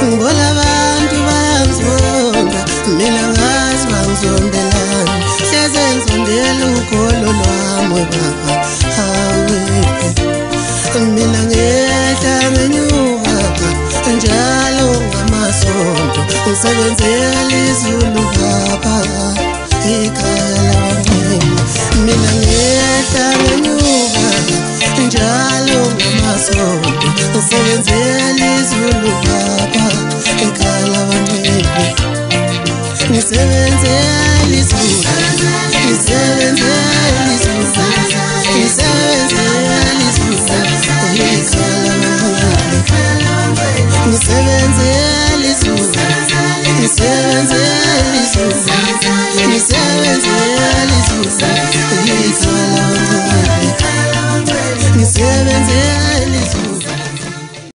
Ngola abantu bayangizonda, mina ngazi bangizondelani. Hleze ngizondela ukholo lwami baba, hawe. Mina ngehla ngenyuka njalo ngamasonto, ngisebenzela izulu baba, ikhaya labanqeni. Mina ngehla ngenyuka njalo ngamasonto, ngisebenzela izulu baba, ikhaya labanqeni. Ngisebenzela izulu, ngisebenzela izulu, ngisebenzela izulu, ngisebenzela izulu, ngisebenzela izulu, ngisebenzela